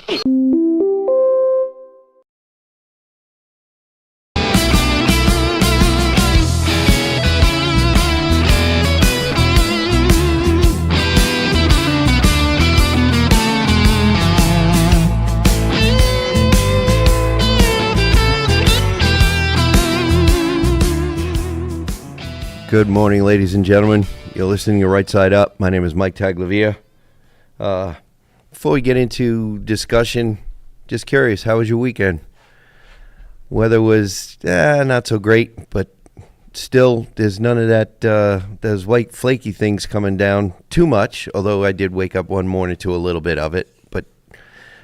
Good morning, ladies and gentlemen. You're listening to Right Side Up. My name is Mike Taglavia. Before we get into discussion, just curious, how was your weekend? Weather was not so great, but still, there's none of that, those white flaky things coming down too much, although I did wake up one morning to a little bit of it. But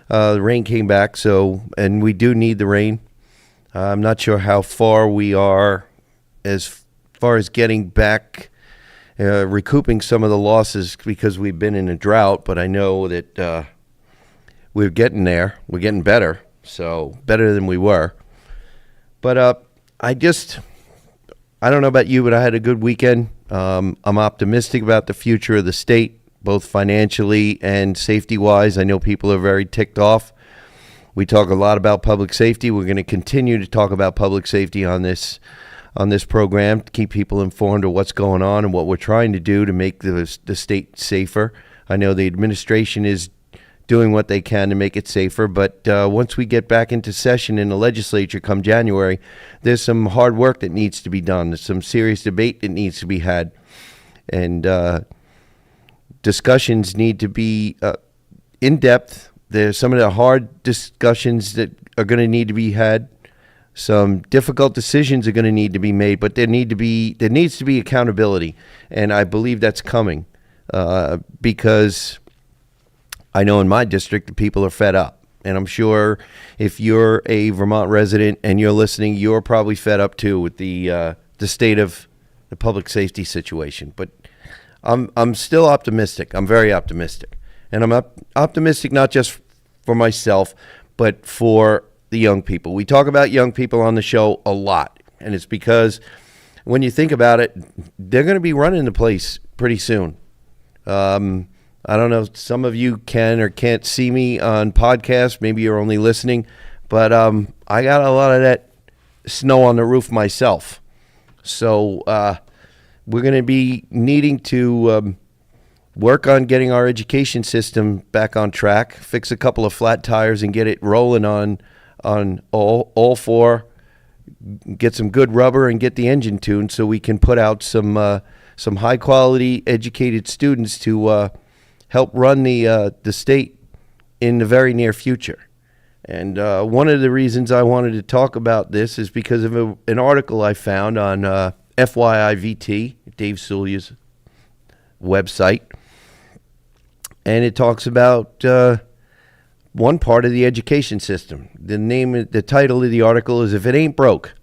the rain came back, and we do need the rain. I'm not sure how far we are as far as getting back, recouping some of the losses because we've been in a drought, but I know that we're getting there. We're getting better, so better than we were. But I don't know about you, but I had a good weekend. I'm optimistic about the future of the state, both financially and safety-wise. I know people are very ticked off. We talk a lot about public safety. We're going to continue to talk about public safety on this program to keep people informed of what's going on and what we're trying to do to make the state safer. I know the administration is doing what they can to make it safer, but once we get back into session in the legislature come January, there's some hard work that needs to be done. There's some serious debate that needs to be had, and discussions need to be in depth. There's some of the hard discussions that are going to need to be had. Some difficult decisions are going to need to be made, but there needs to be accountability, and I believe that's coming because I know in my district the people are fed up, and I'm sure if you're a Vermont resident and you're listening, you're probably fed up too with the state of the public safety situation. But I'm still optimistic. I'm very optimistic, and I'm optimistic not just for myself, but for the young people. We talk about young people on the show a lot, and it's because when you think about it, they're going to be running the place pretty soon. I don't know, some of you can or can't see me on podcasts. Maybe you're only listening, but I got a lot of that snow on the roof myself. So we're going to be needing to work on getting our education system back on track, fix a couple of flat tires and get it rolling on all four, get some good rubber and get the engine tuned so we can put out some high quality educated students to help run the state in the very near future. And one of the reasons I wanted to talk about this is because of an article I found on FYIVT, Dave Sulia's website, and it talks about one part of the education system. The title of the article is "If It Ain't Broke: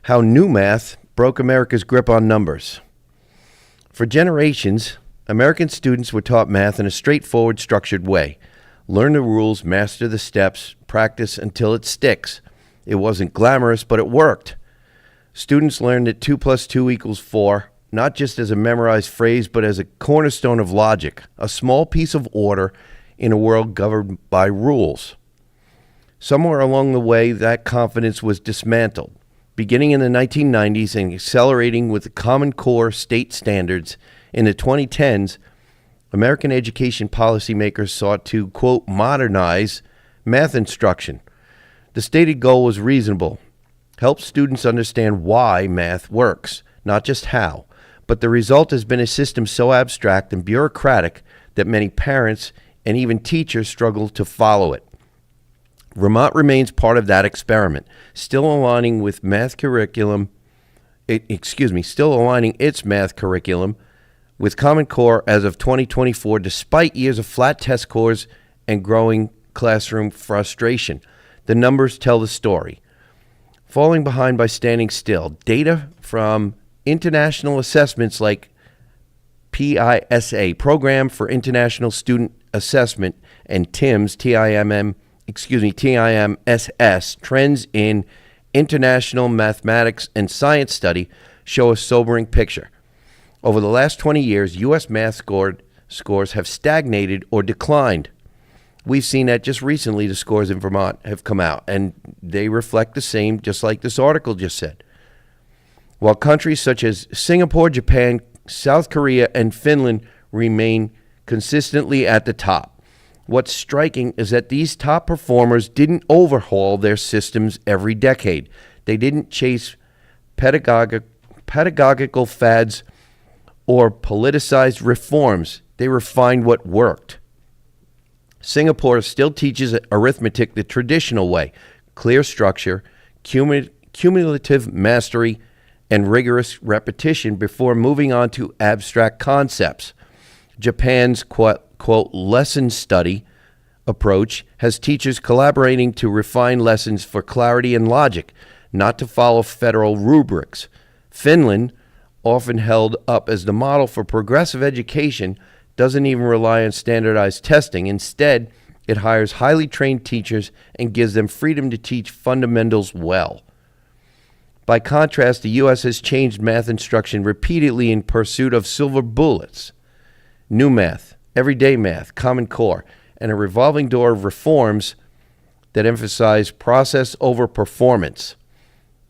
How New Math Broke America's Grip on Numbers." For generations, American students were taught math in a straightforward, structured way. Learn the rules, master the steps, practice until it sticks. It wasn't glamorous, but it worked. Students learned that 2 + 2 = 4, not just as a memorized phrase, but as a cornerstone of logic, a small piece of order in a world governed by rules. Somewhere along the way, that confidence was dismantled, beginning in the 1990s and accelerating with the Common Core state standards. In the 2010s, American education policymakers sought to, quote, modernize math instruction. The stated goal was reasonable: help students understand why math works, not just how. But the result has been a system so abstract and bureaucratic that many parents and even teachers struggle to follow it. Vermont remains part of that experiment, still aligning its math curriculum with Common Core as of 2024, despite years of flat test scores and growing classroom frustration. The numbers tell the story. Falling behind by standing still. Data from international assessments like PISA, Program for International Student Assessment, and TIMSS, TIMSS, Trends in International Mathematics and Science Study, show a sobering picture. Over the last 20 years, U.S. math scores have stagnated or declined. We've seen that just recently. The scores in Vermont have come out, and they reflect the same, just like this article just said. While countries such as Singapore, Japan, South Korea, and Finland remain consistently at the top, what's striking is that these top performers didn't overhaul their systems every decade. They didn't chase pedagogical fads or politicized reforms. They refined what worked. Singapore still teaches arithmetic the traditional way: clear structure, cumulative mastery, and rigorous repetition before moving on to abstract concepts. Japan's quote lesson study approach has teachers collaborating to refine lessons for clarity and logic, not to follow federal rubrics. Finland, often held up as the model for progressive education, doesn't even rely on standardized testing. Instead, it hires highly trained teachers and gives them freedom to teach fundamentals well. By contrast, the U.S. has changed math instruction repeatedly in pursuit of silver bullets. New math, everyday math, Common Core, and a revolving door of reforms that emphasize process over performance.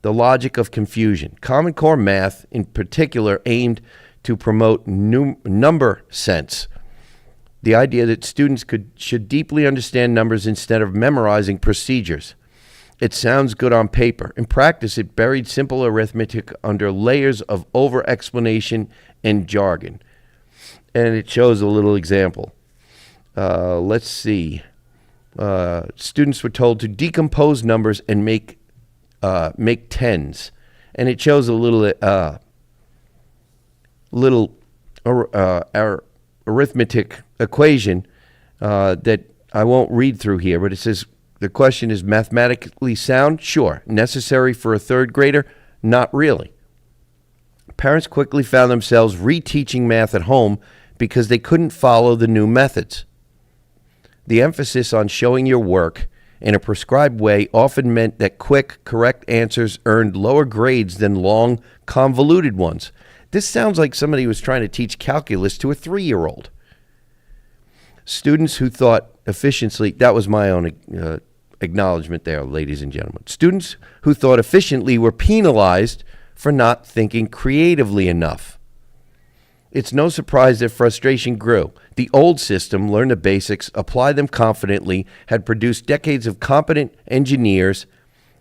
The logic of confusion. Common Core math, in particular, aimed to promote number sense. The idea that students should deeply understand numbers instead of memorizing procedures. It sounds good on paper. In practice, it buried simple arithmetic under layers of over-explanation and jargon. And it shows a little example. Let's see. Students were told to decompose numbers and make tens. And it shows a little arithmetic equation that I won't read through here, but it says the question is mathematically sound? Sure. Necessary for a third grader? Not really. Parents quickly found themselves reteaching math at home because they couldn't follow the new methods. The emphasis on showing your work in a prescribed way often meant that quick, correct answers earned lower grades than long, convoluted ones. This sounds like somebody was trying to teach calculus to a 3-year-old. Students who thought efficiently, that was my own acknowledgement there, ladies and gentlemen. Students who thought efficiently were penalized for not thinking creatively enough. It's no surprise that frustration grew. The old system, learn the basics, apply them confidently, had produced decades of competent engineers,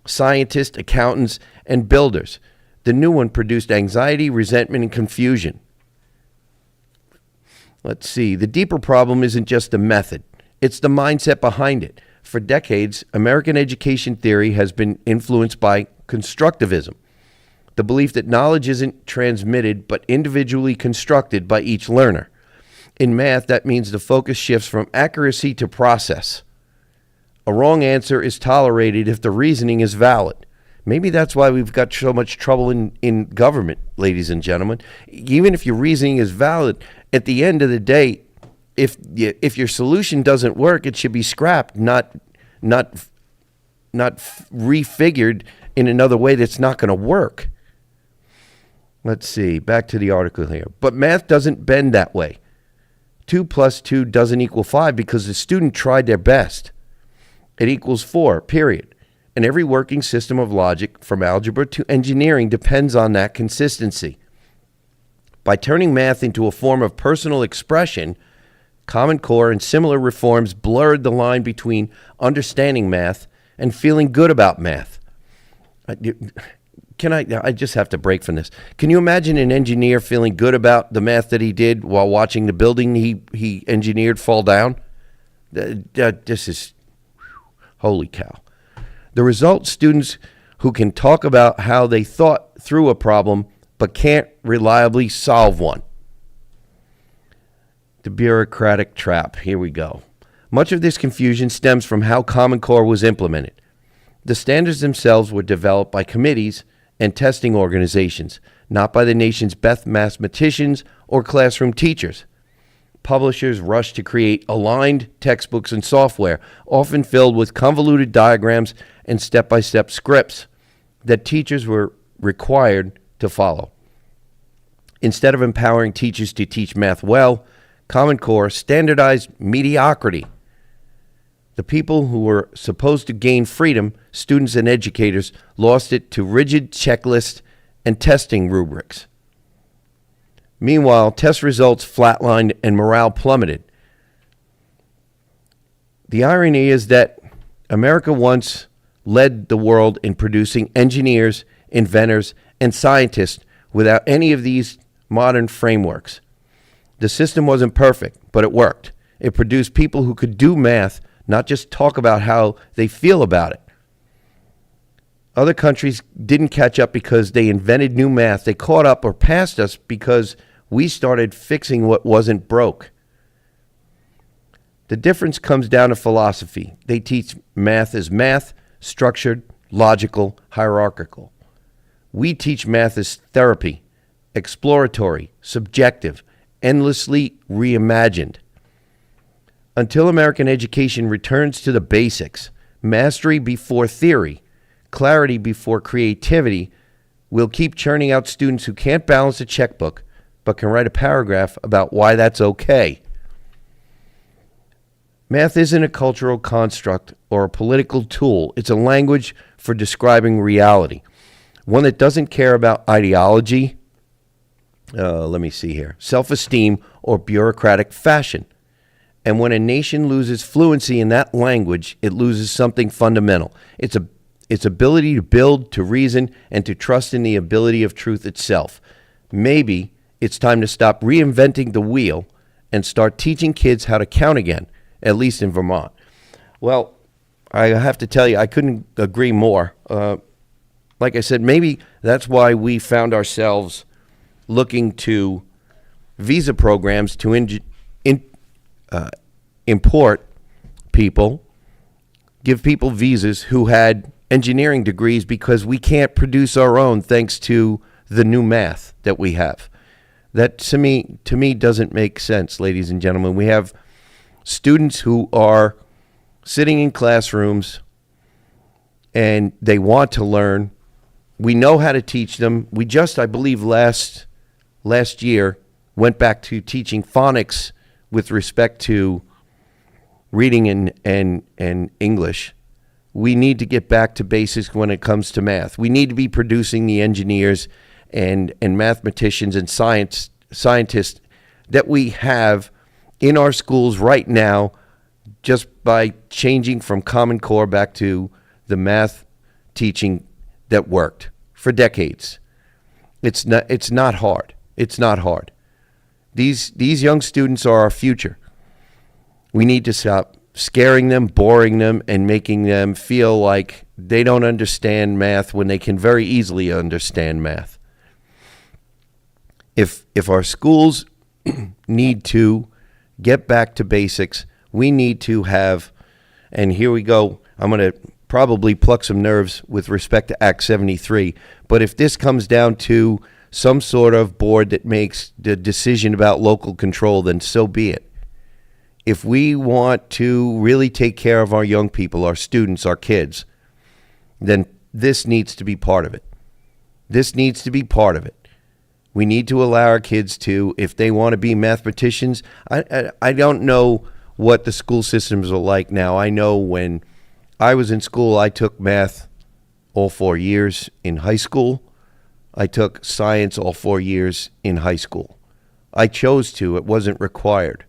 scientists, accountants, and builders. The new one produced anxiety, resentment, and confusion. Let's see. The deeper problem isn't just the method. It's the mindset behind it. For decades, American education theory has been influenced by constructivism, the belief that knowledge isn't transmitted but individually constructed by each learner. In math, that means the focus shifts from accuracy to process. A wrong answer is tolerated if the reasoning is valid. Maybe that's why we've got so much trouble in government, ladies and gentlemen. Even if your reasoning is valid, at the end of the day, if your solution doesn't work, it should be scrapped, not refigured in another way that's not going to work. Let's see, back to the article here. But math doesn't bend that way. 2 plus 2 doesn't equal 5 because the student tried their best. It equals 4, period. And every working system of logic, from algebra to engineering, depends on that consistency. By turning math into a form of personal expression, Common Core and similar reforms blurred the line between understanding math and feeling good about math. I just have to break from this. Can you imagine an engineer feeling good about the math that he did while watching the building he engineered fall down? This is, holy cow. The result, students who can talk about how they thought through a problem but can't reliably solve one. The bureaucratic trap. Here we go. Much of this confusion stems from how Common Core was implemented. The standards themselves were developed by committees and testing organizations, not by the nation's best mathematicians or classroom teachers. Publishers rushed to create aligned textbooks and software, often filled with convoluted diagrams and step-by-step scripts that teachers were required to follow. Instead of empowering teachers to teach math well, Common Core standardized mediocrity. The people who were supposed to gain freedom, students and educators, lost it to rigid checklists and testing rubrics. Meanwhile, test results flatlined and morale plummeted. The irony is that America once led the world in producing engineers, inventors, and scientists without any of these modern frameworks. The system wasn't perfect, but it worked. It produced people who could do math, not just talk about how they feel about it. Other countries didn't catch up because they invented new math. They caught up or passed us because we started fixing what wasn't broke. The difference comes down to philosophy. They teach math as math, structured, logical, hierarchical. We teach math as therapy, exploratory, subjective, endlessly reimagined. Until American education returns to the basics, mastery before theory, clarity before creativity, we'll keep churning out students who can't balance a checkbook but can write a paragraph about why that's okay. Math isn't a cultural construct or a political tool. It's a language for describing reality, one that doesn't care about ideology, self-esteem, or bureaucratic fashion. And when a nation loses fluency in that language, it loses something fundamental. Its ability to build, to reason, and to trust in the ability of truth itself. Maybe it's time to stop reinventing the wheel and start teaching kids how to count again, at least in Vermont. Well, I have to tell you, I couldn't agree more. Like I said, maybe that's why we found ourselves looking to visa programs to import people, give people visas who had engineering degrees, because we can't produce our own thanks to the new math that we have. That to me doesn't make sense, ladies and gentlemen. We have students who are sitting in classrooms and they want to learn. We know how to teach them. We just, I believe, last year went back to teaching phonics with respect to reading and English. We need to get back to basics when it comes to math. We need to be producing the engineers and mathematicians and scientists that we have in our schools right now, just by changing from Common Core back to the math teaching that worked for decades. It's not hard. It's not hard. These young students are our future. We need to stop scaring them, boring them, and making them feel like they don't understand math when they can very easily understand math. If our schools need to get back to basics, we need to have, and here we go, I'm going to probably pluck some nerves with respect to Act 73, but if this comes down to some sort of board that makes the decision about local control, then so be it. If we want to really take care of our young people, our students, our kids, then this needs to be part of it. This needs to be part of it. We need to allow our kids to, if they want to be mathematicians. I don't know what the school systems are like now. I know when I was in school, I took math all 4 years in high school. I took science all 4 years in high school. I chose to. It wasn't required.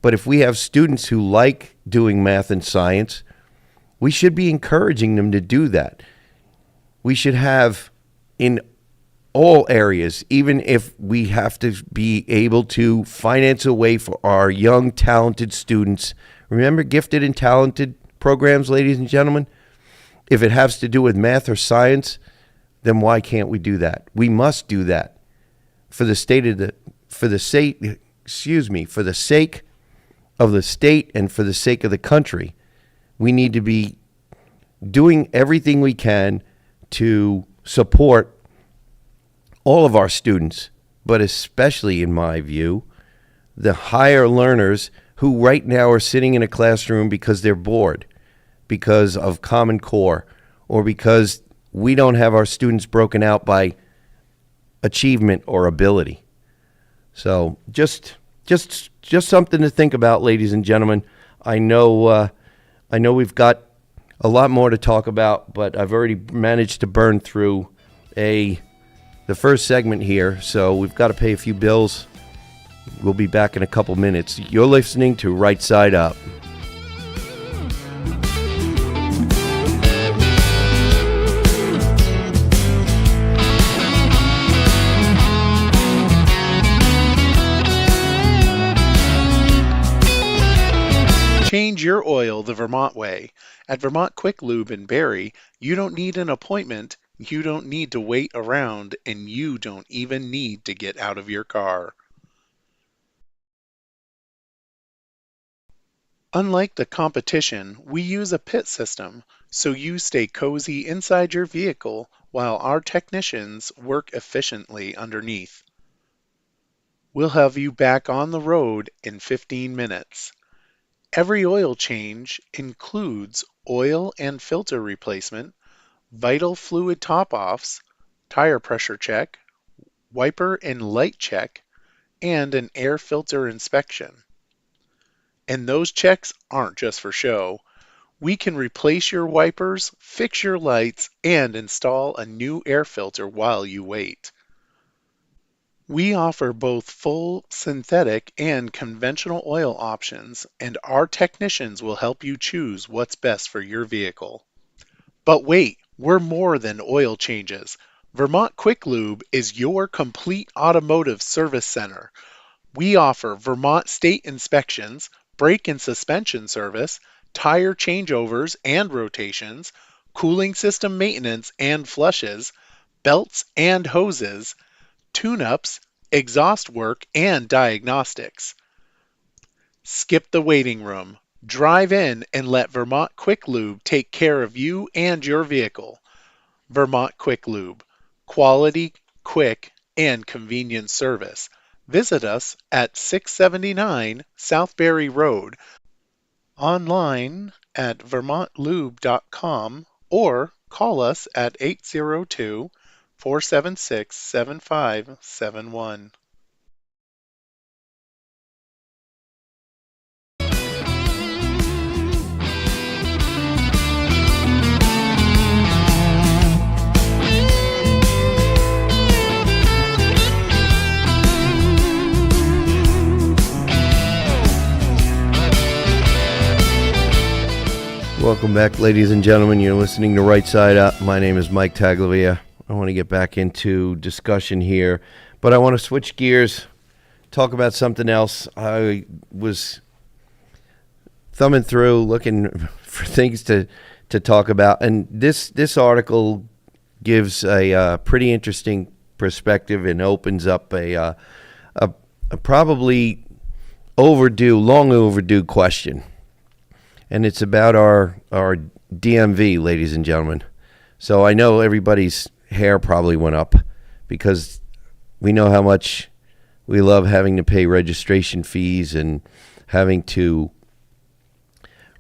But if we have students who like doing math and science, we should be encouraging them to do that. We should have in all areas, even if we have to be able to finance a way for our young, talented students. Remember gifted and talented programs, ladies and gentlemen? If it has to do with math or science, then why can't we do that? We must do that for the sake of the state and for the sake of the country. We need to be doing everything we can to support all of our students, but especially, in my view, the higher learners who right now are sitting in a classroom because they're bored, because of Common Core, or because we don't have our students broken out by achievement or ability. So just something to think about, ladies and gentlemen. I know I know we've got a lot more to talk about, but I've already managed to burn through the first segment here, so we've got to pay a few bills. We'll be back in a couple minutes. You're listening to Right Side Up. Change your oil the Vermont way. At Vermont Quick Lube in Barrie, you don't need an appointment, you don't need to wait around, and you don't even need to get out of your car. Unlike the competition, we use a pit system, so you stay cozy inside your vehicle while our technicians work efficiently underneath. We'll have you back on the road in 15 minutes. Every oil change includes oil and filter replacement, vital fluid top-offs, tire pressure check, wiper and light check, and an air filter inspection. And those checks aren't just for show. We can replace your wipers, fix your lights, and install a new air filter while you wait. We offer both full synthetic and conventional oil options, and our technicians will help you choose what's best for your vehicle. But wait, we're more than oil changes. Vermont Quick Lube is your complete automotive service center. We offer Vermont state inspections, brake and suspension service, tire changeovers and rotations, cooling system maintenance and flushes, belts and hoses, tune-ups, exhaust work, and diagnostics. Skip the waiting room. Drive in and let Vermont Quick Lube take care of you and your vehicle. Vermont Quick Lube. Quality, quick, and convenient service. Visit us at 679 South Barrie Road, online at vermontlube.com, or call us at 802-476-7571. Welcome back, ladies and gentlemen. You're listening to Right Side Up. My name is Mike Taglavia. I want to get back into discussion here, but I want to switch gears, talk about something else. I was thumbing through, looking for things to talk about, and this article gives a pretty interesting perspective and opens up a probably long overdue question. And it's about our DMV, ladies and gentlemen. So I know everybody's hair probably went up because we know how much we love having to pay registration fees and having to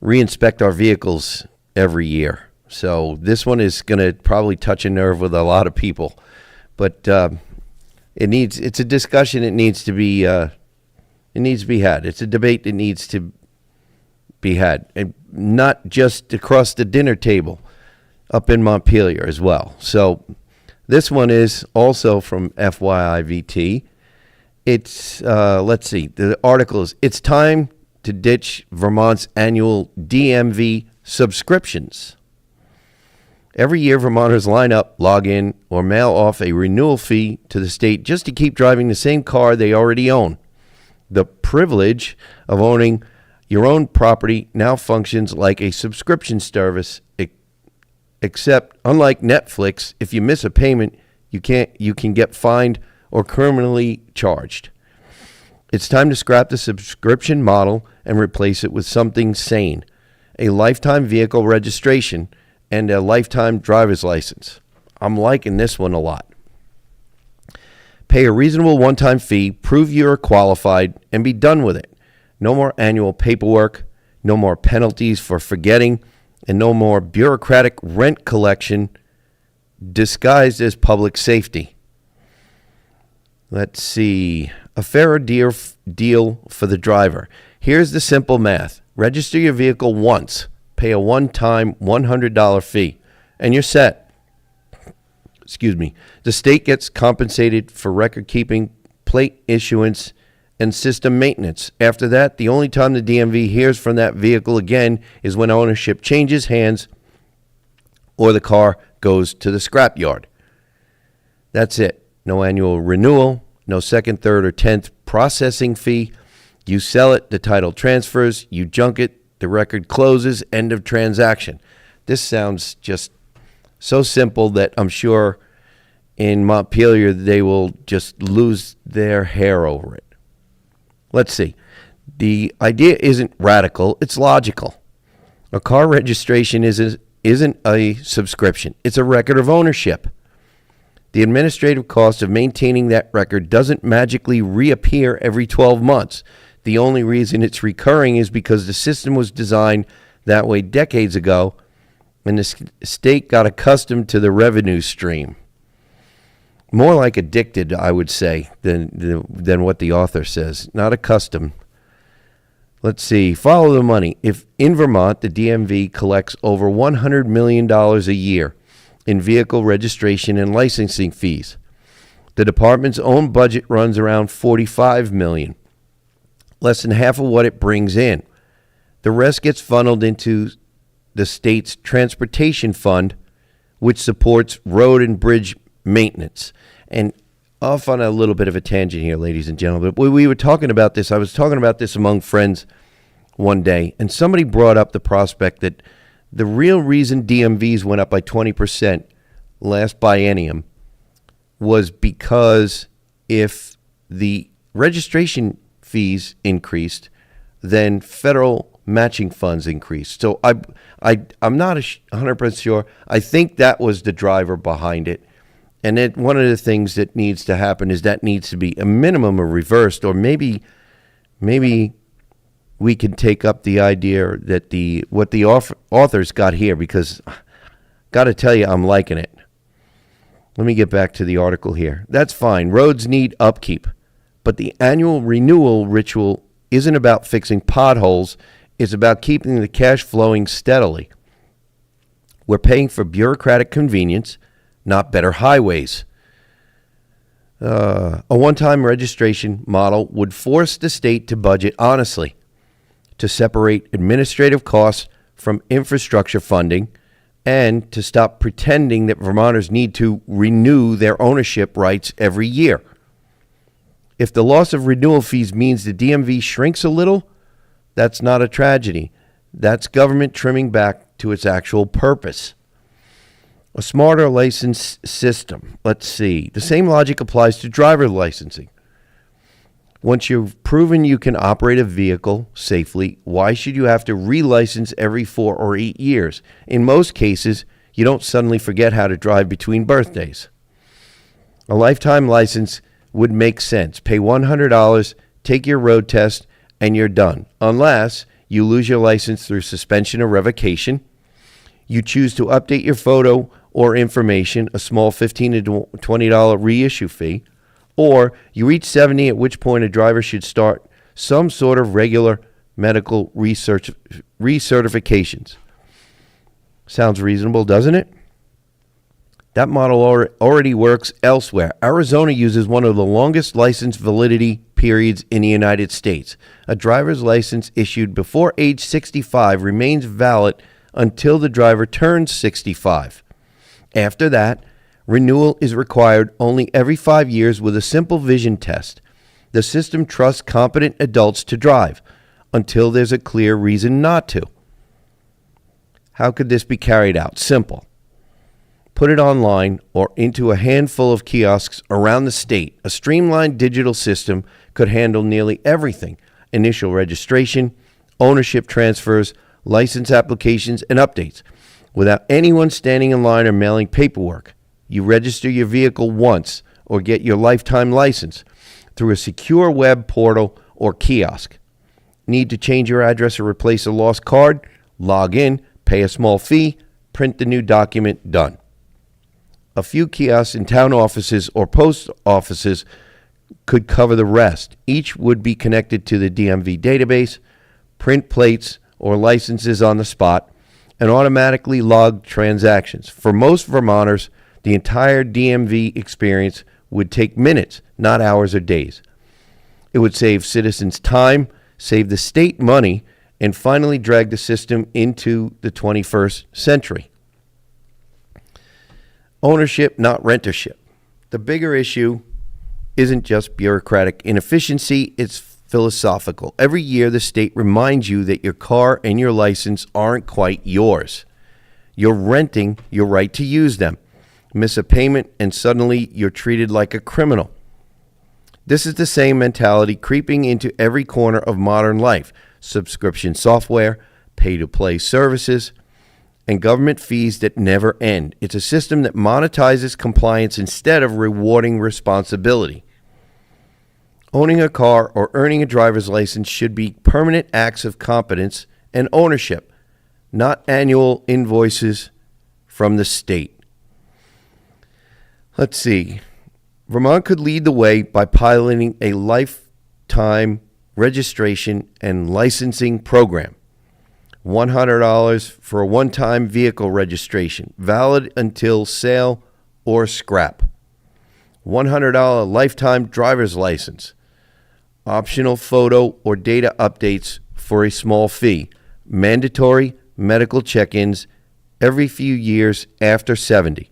reinspect our vehicles every year. So this one is going to probably touch a nerve with a lot of people. But it's a discussion that needs to be had. It's a debate that needs to be had, and not just across the dinner table up in Montpelier as well. So this one is also from FYIVT. It's let's see, the article is, it's time to ditch Vermont's annual DMV subscriptions. Every year, Vermonters line up, log in, or mail off a renewal fee to the state just to keep driving the same car they already own. The privilege of owning your own property now functions like a subscription service, except unlike Netflix, if you miss a payment, you can get fined or criminally charged. It's time to scrap the subscription model and replace it with something sane, a lifetime vehicle registration and a lifetime driver's license. I'm liking this one a lot. Pay a reasonable one-time fee, prove you're qualified, and be done with it. No more annual paperwork, no more penalties for forgetting, and no more bureaucratic rent collection disguised as public safety. Let's see. A fairer deal for the driver. Here's the simple math. Register your vehicle once, Pay a one-time $100 fee, and you're set. Excuse me. The state gets compensated for record keeping, plate issuance, and system maintenance. After that, the only time the DMV hears from that vehicle again is when ownership changes hands or the car goes to the scrap yard. That's it. No annual renewal, no second, third, or 10th processing fee. You sell it, the title transfers, you junk it, the record closes, end of transaction. This sounds just so simple that I'm sure in Montpelier they will just lose their hair over it. Let's see. The idea isn't radical, it's logical. A car registration isn't a subscription, it's a record of ownership. The administrative cost of maintaining that record doesn't magically reappear every 12 months. The only reason it's recurring is because the system was designed that way decades ago, and the state got accustomed to the revenue stream. More like addicted, I would say, than what the author says. Not accustomed. Let's see. Follow the money. If in Vermont, the DMV collects over $100 million a year in vehicle registration and licensing fees. The department's own budget runs around $45 million, less than half of what it brings in. The rest gets funneled into the state's transportation fund, which supports road and bridge maintenance. And off on a little bit of a tangent here, ladies and gentlemen, but we were talking about this. I was talking about this among friends one day, and somebody brought up the prospect that the real reason DMVs went up by 20% last biennium was because if the registration fees increased, then federal matching funds increased. So I'm not 100% sure. I think that was the driver behind it. And then one of the things that needs to happen is that needs to be a minimum of reversed, or maybe we can take up the idea that what the authors got here, because got to tell you, I'm liking it. Let me get back to the article here. That's fine. Roads need upkeep, but the annual renewal ritual isn't about fixing potholes. It's about keeping the cash flowing steadily. We're paying for bureaucratic convenience, not better highways. A one-time registration model would force the state to budget honestly, to separate administrative costs from infrastructure funding, and to stop pretending that Vermonters need to renew their ownership rights every year. If the loss of renewal fees means the DMV shrinks a little, that's not a tragedy. That's government trimming back to its actual purpose. A smarter license system. Let's see. The same logic applies to driver licensing. Once you've proven you can operate a vehicle safely, why should you have to relicense every 4 or 8 years? In most cases, you don't suddenly forget how to drive between birthdays. A lifetime license would make sense. Pay $100, take your road test, and you're done. Unless you lose your license through suspension or revocation, you choose to update your photo or information, a small $15 to $20 reissue fee, or you reach 70, at which point a driver should start some sort of regular medical research recertifications. Sounds reasonable, doesn't it? That model already works elsewhere. Arizona uses one of the longest license validity periods in the United States. A driver's license issued before age 65 remains valid until the driver turns 65. After that, renewal is required only every 5 years with a simple vision test. The system trusts competent adults to drive until there's a clear reason not to. How could this be carried out? Simple. Put it online or into a handful of kiosks around the state. A streamlined digital system could handle nearly everything: initial registration, ownership transfers, license applications, and updates, without anyone standing in line or mailing paperwork. You register your vehicle once or get your lifetime license through a secure web portal or kiosk. Need to change your address or replace a lost card? Log in, pay a small fee, print the new document, done. A few kiosks in town offices or post offices could cover the rest. Each would be connected to the DMV database, print plates or licenses on the spot, and automatically log transactions. For most Vermonters, the entire DMV experience would take minutes, not hours or days. It would save citizens time, save the state money, and finally drag the system into the 21st century. Ownership, not rentership. The bigger issue isn't just bureaucratic inefficiency, it's philosophical. Every year, the state reminds you that your car and your license aren't quite yours. You're renting your right to use them. Miss a payment, and suddenly you're treated like a criminal. This is the same mentality creeping into every corner of modern life. Subscription software, pay-to-play services, and government fees that never end. It's a system that monetizes compliance instead of rewarding responsibility. Owning a car or earning a driver's license should be permanent acts of competence and ownership, not annual invoices from the state. Let's see. Vermont could lead the way by piloting a lifetime registration and licensing program. $100 for a one-time vehicle registration, valid until sale or scrap. $100 lifetime driver's license. Optional photo or data updates for a small fee. Mandatory medical check-ins every few years after 70.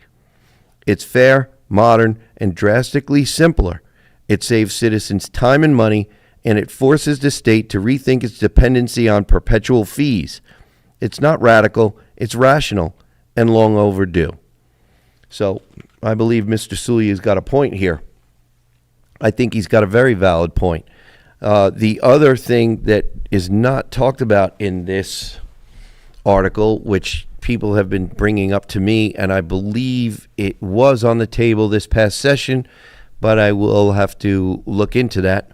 It's fair, modern, and drastically simpler. It saves citizens time and money, and it forces the state to rethink its dependency on perpetual fees. It's not radical, it's rational and long overdue. So I believe Mr. Sully has got a point here. I think he's got a very valid point. The other thing that is not talked about in this article, which people have been bringing up to me, and I believe it was on the table this past session, but I will have to look into that.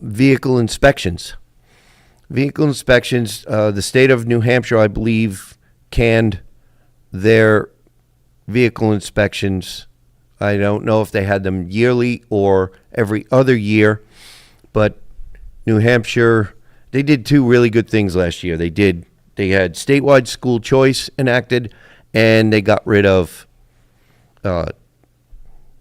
Vehicle inspections. Vehicle inspections, the state of New Hampshire, I believe, canned their vehicle inspections. I don't know if they had them yearly or every other year, but New Hampshire, they did two really good things last year. They had statewide school choice enacted, and they got rid of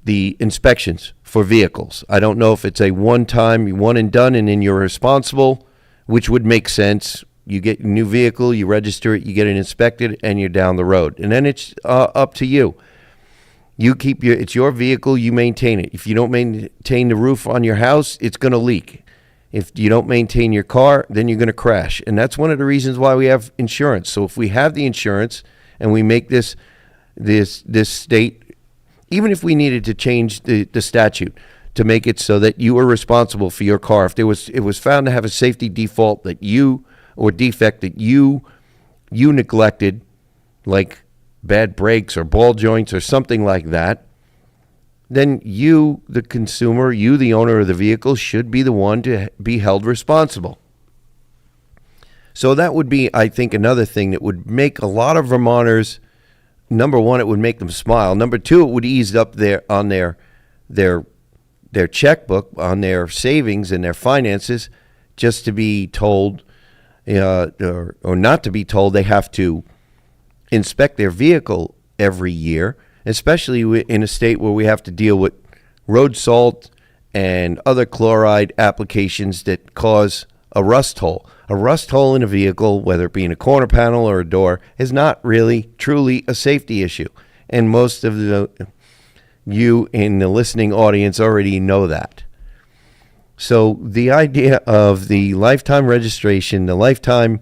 the inspections for vehicles. I don't know if it's a one-time, one and done, and then you're responsible, which would make sense. You get a new vehicle, you register it, you get it inspected, and you're down the road. And then it's up to you. It's your vehicle, you maintain it. If you don't maintain the roof on your house, it's going to leak. If you don't maintain your car, then you're going to crash. And that's one of the reasons why we have insurance. So if we have the insurance and we make this state, even if we needed to change the statute to make it so that you were responsible for your car, if it was found to have a safety default that you or defect that you neglected, like bad brakes or ball joints or something like that, then you, the consumer, you, the owner of the vehicle, should be the one to be held responsible. So that would be, I think, another thing that would make a lot of Vermonters, number one, it would make them smile. Number two, it would ease up their checkbook, on their savings and their finances, just to be told, or not to be told they have to inspect their vehicle every year, especially in a state where we have to deal with road salt and other chloride applications that cause a rust hole. A rust hole in a vehicle, whether it be in a corner panel or a door, is not really truly a safety issue. And most of you in the listening audience already know that. So the idea of the lifetime registration, the lifetime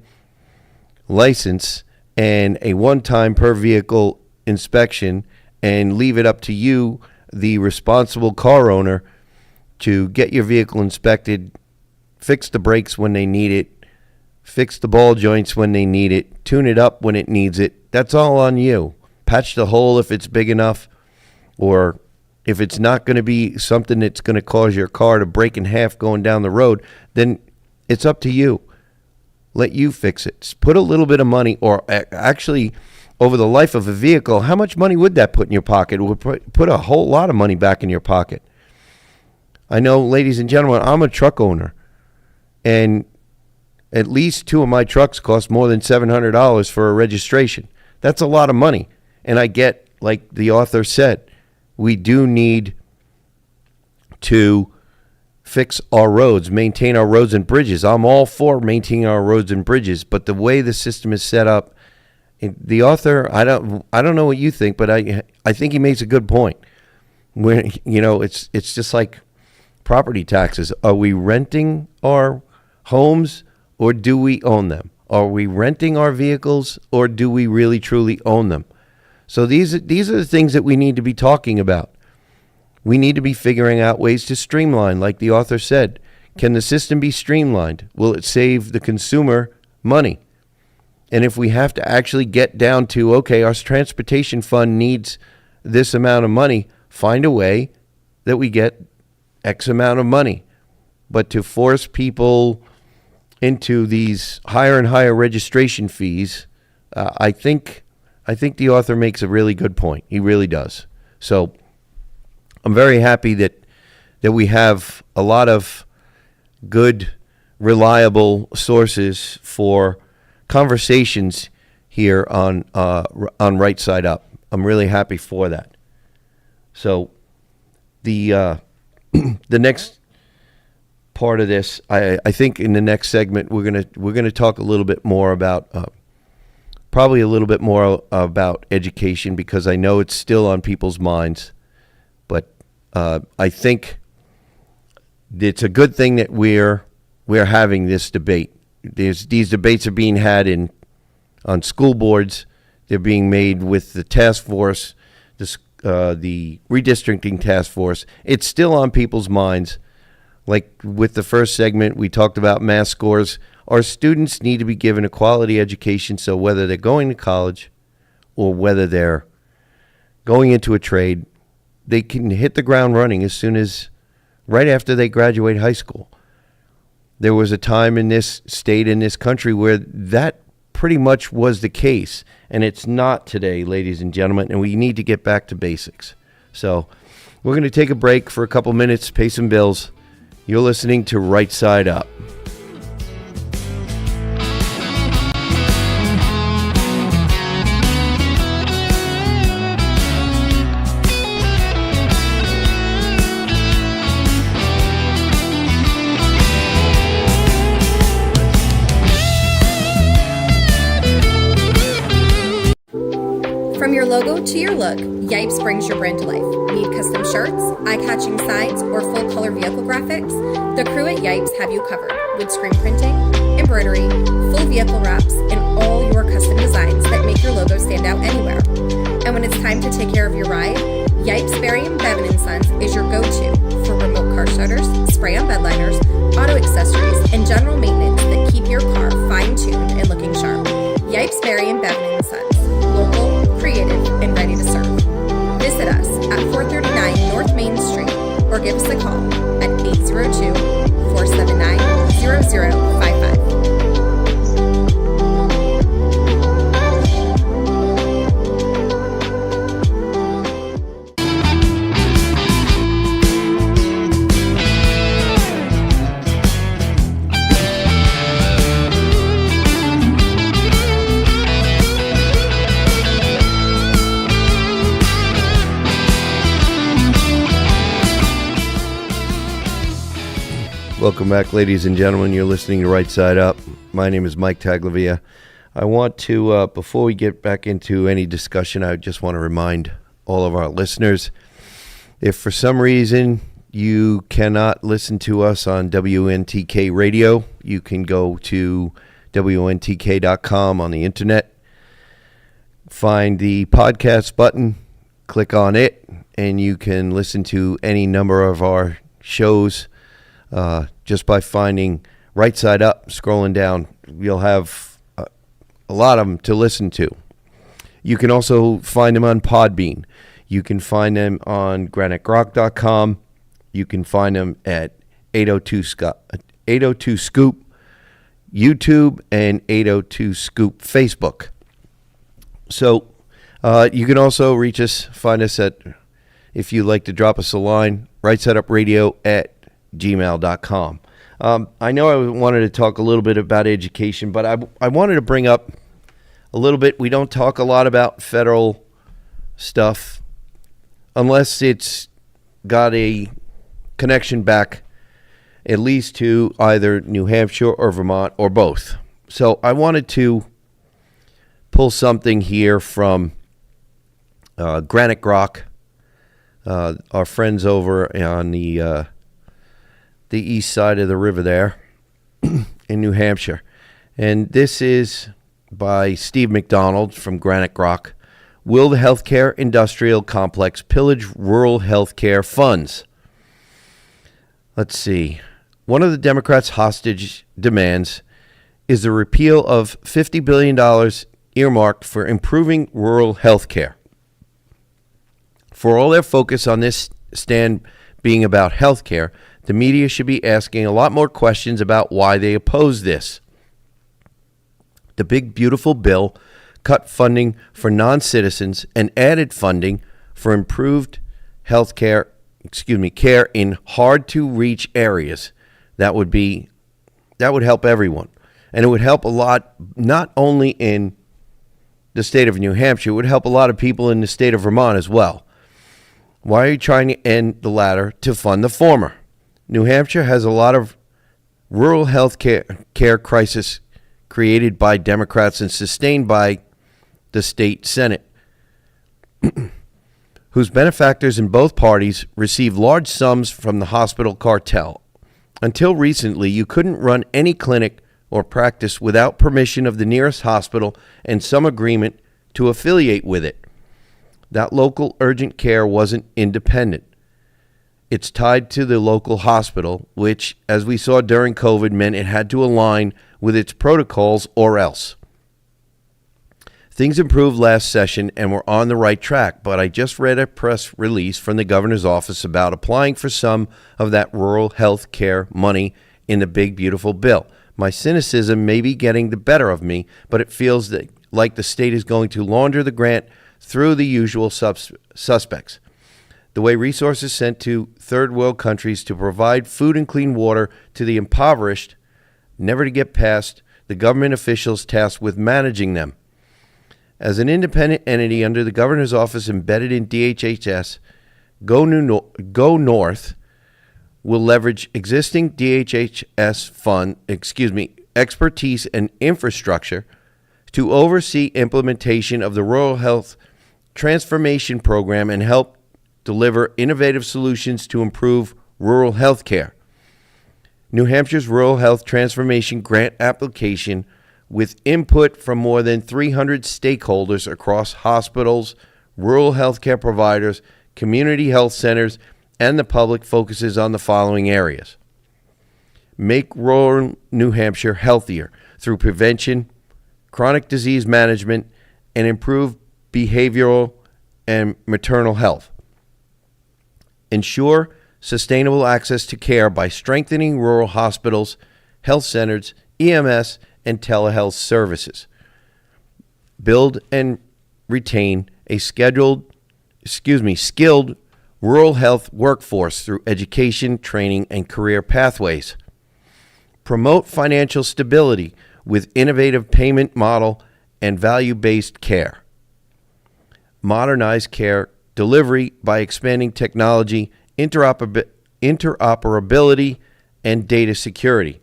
license, and a one-time per vehicle inspection, and leave it up to you, the responsible car owner, to get your vehicle inspected, fix the brakes when they need it, fix the ball joints when they need it, tune it up when it needs it. That's all on you. Patch the hole if it's big enough, or if it's not going to be something that's going to cause your car to break in half going down the road, then it's up to you. Let you fix it. Put a little bit of money, or actually, over the life of a vehicle, how much money would that put in your pocket? It would put a whole lot of money back in your pocket. I know, ladies and gentlemen, I'm a truck owner, and At least 2 of my trucks cost more than $700 for a registration. That's a lot of money. And I get, like the author said, we do need to fix our roads, maintain our roads and bridges. I'm all for maintaining our roads and bridges, but the way the system is set up, the author, I don't know what you think, but I think he makes a good point. When it's just like property taxes. Are we renting our homes or do we own them? Are we renting our vehicles or do we really truly own them? So these are the things that we need to be talking about. We need to be figuring out ways to streamline, like the author said. Can the system be streamlined? Will it save the consumer money? And if we have to actually get down to, okay, our transportation fund needs this amount of money, find a way that we get X amount of money. But to force people into these higher and higher registration fees, I think the author makes a really good point. He really does. So I'm very happy that we have a lot of good, reliable sources for conversations here on Right Side Up. I'm really happy for that. So the next part of this, I think in the next segment we're gonna talk a little bit more about probably a little bit more about education, because I know it's still on people's minds. But I think it's a good thing that we're having this debate. These debates are being had on school boards. They're being made with the task force, the redistricting task force. It's still on people's minds. Like with the first segment, we talked about math scores. Our students need to be given a quality education, so whether they're going to college or whether they're going into a trade, they can hit the ground running as soon as right after they graduate high school. There was a time in this state, in this country, where that pretty much was the case, and it's not today, ladies and gentlemen, and we need to get back to basics. So we're going to take a break for a couple minutes, pay some bills. You're listening to Right Side Up. From your logo to your look, Yipes brings your brand to life. Need custom shirts, eye-catching signs, or full-color vehicle graphics? The crew at Yipes have you covered with screen printing, embroidery, full vehicle wraps, and all your custom designs that make your logo stand out anywhere. And when it's time to take care of your ride, Yipes, Berry & Bevan & Sons is your go-to for remote car starters, spray-on bed liners, auto accessories, and general maintenance that keep your car fine-tuned and looking sharp. Yipes, Berry & Bevan & Sons. Local, creative, and ready to serve. Visit us at 439 North Main Street or give us a call at 802-479-0055. Welcome back, ladies and gentlemen. You're listening to Right Side Up. My name is Mike Taglavia. I want to, before we get back into any discussion, I just want to remind all of our listeners, if for some reason you cannot listen to us on WNTK radio, you can go to WNTK.com on the internet, find the podcast button, click on it, and you can listen to any number of our shows. Just by finding Right Side Up, scrolling down, you'll have a lot of them to listen to. You can also find them on Podbean. You can find them on GraniteGrok.com. You can find them at 802 Scoop YouTube and 802 Scoop Facebook. So you can also reach us, find us at, if you'd like to drop us a line, rightside-up-radio@gmail.com. I know I wanted to talk a little bit about education, but I wanted to bring up a little bit. We don't talk a lot about federal stuff unless it's got a connection back at least to either New Hampshire or Vermont or both. So I wanted to pull something here from Granite Rock, our friends over on the east side of the river there in New Hampshire. And this is by Steve McDonald from Granite Rock. Will the healthcare industrial complex pillage rural healthcare funds? Let's see. One of the Democrats' hostage demands is the repeal of $50 billion earmarked for improving rural health care. For all their focus on this stand being about health care, the media should be asking a lot more questions about why they oppose this. The big, beautiful bill cut funding for non-citizens and added funding for improved care in hard-to-reach areas. That would help everyone. And it would help a lot, not only in the state of New Hampshire, it would help a lot of people in the state of Vermont as well. Why are you trying to end the latter to fund the former? New Hampshire has a lot of rural health care crisis created by Democrats and sustained by the state Senate, whose benefactors in both parties receive large sums from the hospital cartel. Until recently, you couldn't run any clinic or practice without permission of the nearest hospital and some agreement to affiliate with it. That local urgent care wasn't independent. It's tied to the local hospital, which, as we saw during COVID, meant it had to align with its protocols or else. Things improved last session and were on the right track, but I just read a press release from the governor's office about applying for some of that rural health care money in the big, beautiful bill. My cynicism may be getting the better of me, but it feels like the state is going to launder the grant through the usual suspects. The way resources sent to third world countries to provide food and clean water to the impoverished, never to get past the government officials tasked with managing them. As an independent entity under the governor's office embedded in DHHS, Go North will leverage existing DHHS fund, expertise and infrastructure to oversee implementation of the Rural Health Transformation Program and help deliver innovative solutions to improve rural health care. New Hampshire's Rural Health Transformation Grant application, with input from more than 300 stakeholders across hospitals, rural healthcare providers, community health centers, and the public, focuses on the following areas. Make rural New Hampshire healthier through prevention, chronic disease management, and improve behavioral and maternal health. Ensure sustainable access to care by strengthening rural hospitals, health centers, EMS, and telehealth services. Build and retain a skilled rural health workforce through education, training, and career pathways. Promote financial stability with innovative payment model and value-based care. Modernize care delivery by expanding technology, interoperability, and data security.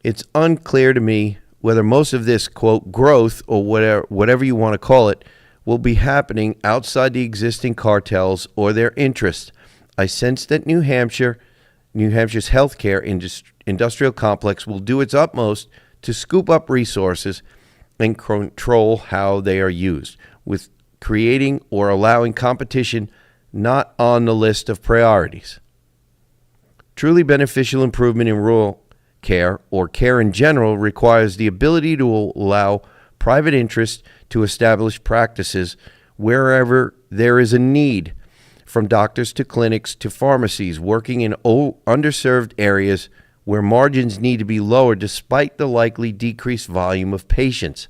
It's unclear to me whether most of this, quote, growth, or whatever you want to call it, will be happening outside the existing cartels or their interests. I sense that New Hampshire's healthcare industrial complex will do its utmost to scoop up resources and control how they are used, with creating or allowing competition not on the list of priorities. Truly beneficial improvement in rural care, or care in general, requires the ability to allow private interest to establish practices wherever there is a need, from doctors to clinics to pharmacies, working in underserved areas where margins need to be lower despite the likely decreased volume of patients.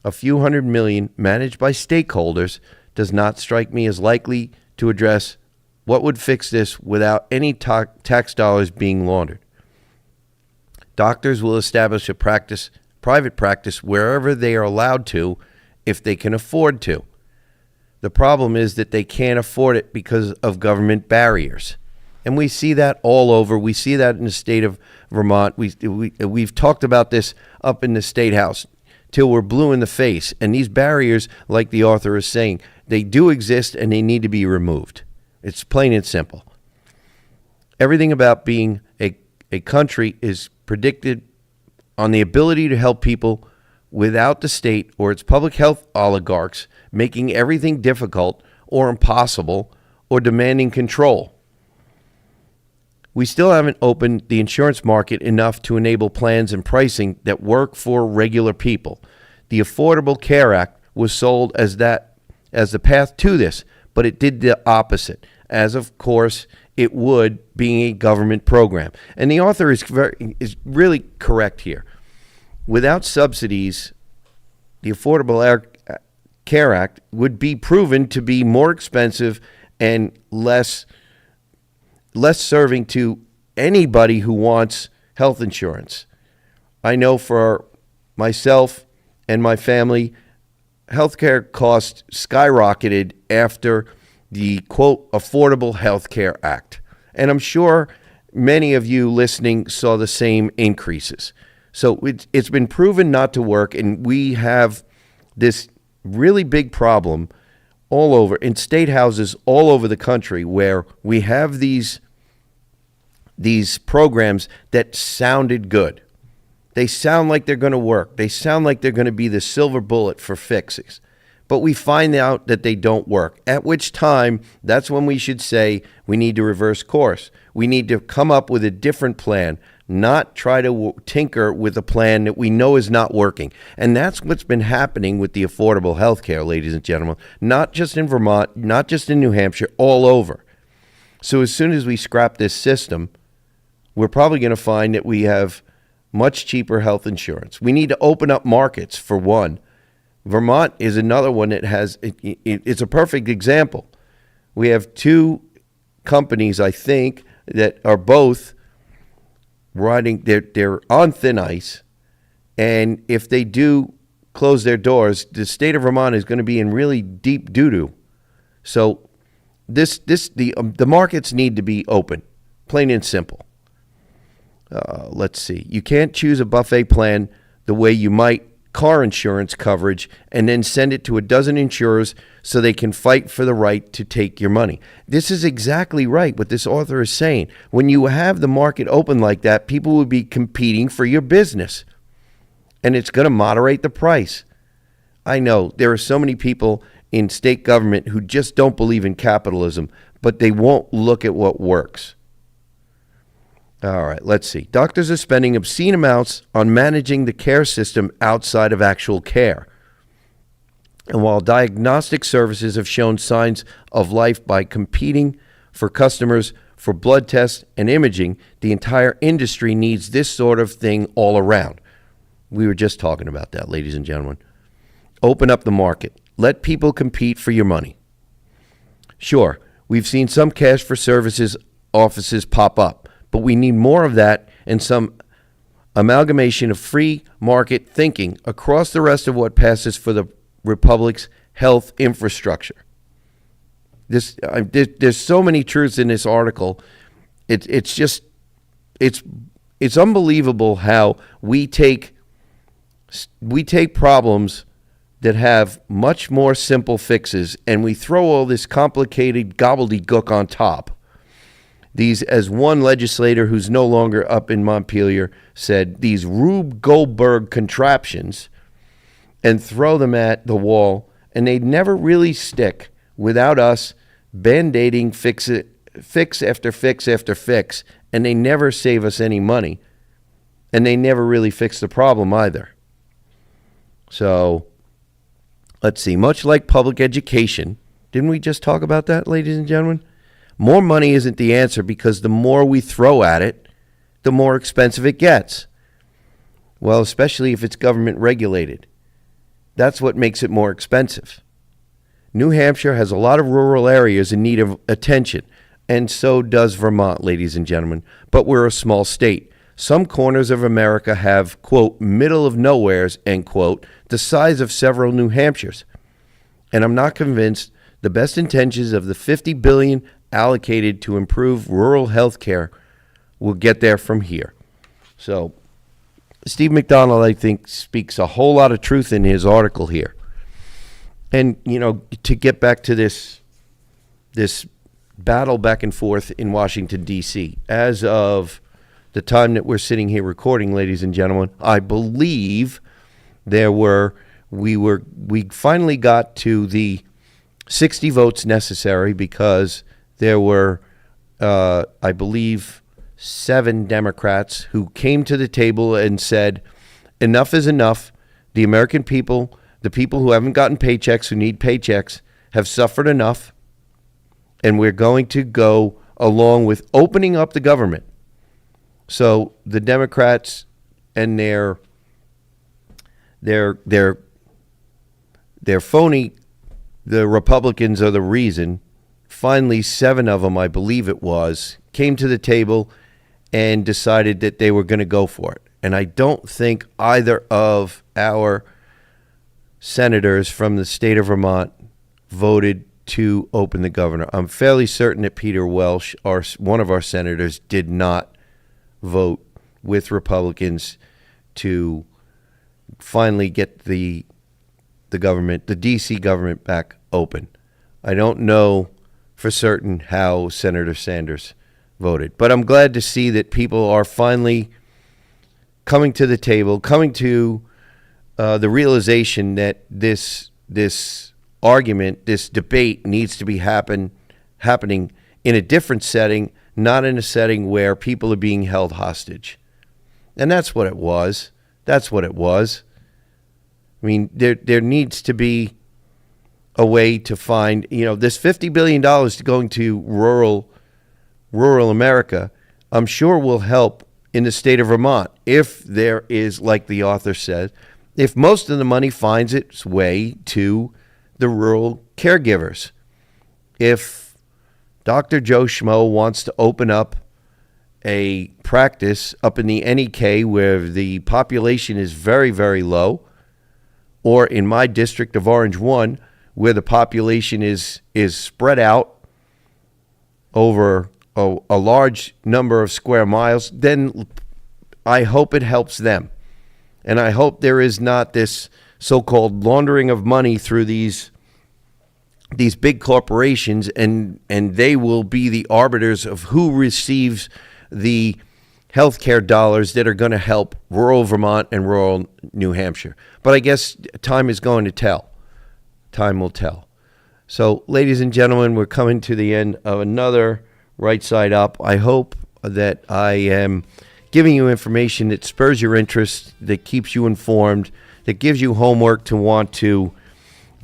A few $100 million managed by stakeholders does not strike me as likely to address what would fix this without any tax dollars being laundered. Doctors will establish a private practice wherever they are allowed to if they can afford to. The problem is that they can't afford it because of government barriers. And we see that all over. We see that in the state of Vermont. We've talked about this up in the State House till we're blue in the face. And these barriers, like the author is saying, they do exist and they need to be removed. It's plain and simple. Everything about being a country is predicted on the ability to help people without the state or its public health oligarchs making everything difficult or impossible or demanding control. We still haven't opened the insurance market enough to enable plans and pricing that work for regular people. The Affordable Care Act was sold as the path to this, but it did the opposite, as of course it would, being a government program. And the author is really correct here. Without subsidies, the Affordable Care Act would be proven to be more expensive and less serving to anybody who wants health insurance. I know for myself and my family, healthcare costs skyrocketed after the, quote, Affordable Health Care Act. And I'm sure many of you listening saw the same increases. So it's been proven not to work, and we have this really big problem all over, in state houses all over the country, where we have these programs that sounded good. They sound like they're going to work. They sound like they're going to be the silver bullet for fixes. But we find out that they don't work, at which time that's when we should say we need to reverse course. We need to come up with a different plan, not try to tinker with a plan that we know is not working. And that's what's been happening with the affordable health care, ladies and gentlemen, not just in Vermont, not just in New Hampshire, all over. So as soon as we scrap this system, we're probably going to find that we have much cheaper health insurance. We need to open up markets, for one. Vermont is another one that has, it's a perfect example. We have two companies, I think, that are both riding, they're on thin ice. And if they do close their doors, the state of Vermont is going to be in really deep doo-doo. So the markets need to be open, plain and simple. Let's see. You can't choose a buffet plan the way you might car insurance coverage and then send it to a dozen insurers so they can fight for the right to take your money. This is exactly right what this author is saying. When you have the market open like that, people will be competing for your business, and it's going to moderate the price. I know there are so many people in state government who just don't believe in capitalism, but they won't look at what works. All right, let's see. Doctors are spending obscene amounts on managing the care system outside of actual care. And while diagnostic services have shown signs of life by competing for customers for blood tests and imaging, the entire industry needs this sort of thing all around. We were just talking about that, ladies and gentlemen. Open up the market. Let people compete for your money. Sure, we've seen some cash for services offices pop up, but we need more of that and some amalgamation of free market thinking across the rest of what passes for the Republic's health infrastructure. There's so many truths in this article. It's unbelievable how we take problems that have much more simple fixes and we throw all this complicated gobbledygook on top. These, as one legislator who's no longer up in Montpelier said, these Rube Goldberg contraptions, and throw them at the wall, and they never really stick without us band-aiding fix after fix after fix, and they never save us any money, and they never really fix the problem either. So, let's see. Much like public education, didn't we just talk about that, ladies and gentlemen? More money isn't the answer because the more we throw at it, the more expensive it gets. Well, especially if it's government regulated. That's what makes it more expensive. New Hampshire has a lot of rural areas in need of attention, and so does Vermont, ladies and gentlemen. But we're a small state, Some corners of America have, quote, middle of nowheres, end quote, the size of several New Hampshires. And I'm not convinced the best intentions of the $50 billion allocated to improve rural health care will get there from here. So Steve McDonald, I think, speaks a whole lot of truth in his article here. And, you know, to get back to this battle back and forth in Washington, D.C., as of the time that we're sitting here recording, ladies and gentlemen, I believe we finally got to the 60 votes necessary, because there were, I believe, 7 Democrats who came to the table and said, enough is enough. The American people, the people who haven't gotten paychecks, who need paychecks, have suffered enough, and we're going to go along with opening up the government. So the Democrats and their phony, the Republicans are the reason. Finally, 7 of them, I believe it was, came to the table and decided that they were going to go for it. And I don't think either of our senators from the state of Vermont voted to open the governor. I'm fairly certain that Peter Welch, one of our senators, did not vote with Republicans to finally get the government, the D.C. government, back open. I don't know for certain how Senator Sanders voted, but I'm glad to see that people are finally coming to the table, coming to the realization that this argument, this debate, needs to be happening in a different setting, not in a setting where people are being held hostage. And that's what it was. That's what it was. I mean, there needs to be a way to find, this $50 billion going to rural America, I'm sure will help in the state of Vermont if there is, like the author said, if most of the money finds its way to the rural caregivers. If Dr. Joe Schmo wants to open up a practice up in the NEK where the population is very, very low, or in my district of Orange 1, where the population is spread out over a large number of square miles, then I hope it helps them. And I hope there is not this so-called laundering of money through these big corporations, and they will be the arbiters of who receives the healthcare dollars that are going to help rural Vermont and rural New Hampshire. But I guess time is going to tell. Time will tell. So, ladies and gentlemen, we're coming to the end of another Right Side Up. I hope that I am giving you information that spurs your interest, that keeps you informed, that gives you homework to want to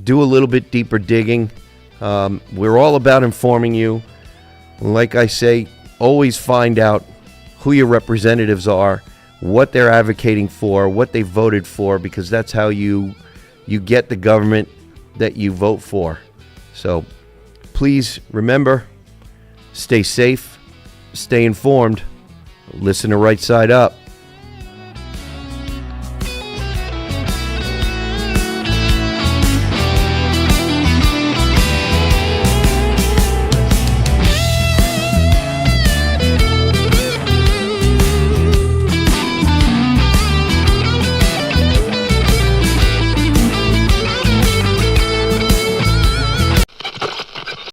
do a little bit deeper digging. We're all about informing you. Like I say, always find out who your representatives are, what they're advocating for, what they voted for, because that's how you get the government that you vote for. So please remember, stay safe, stay informed, listen to Right Side Up.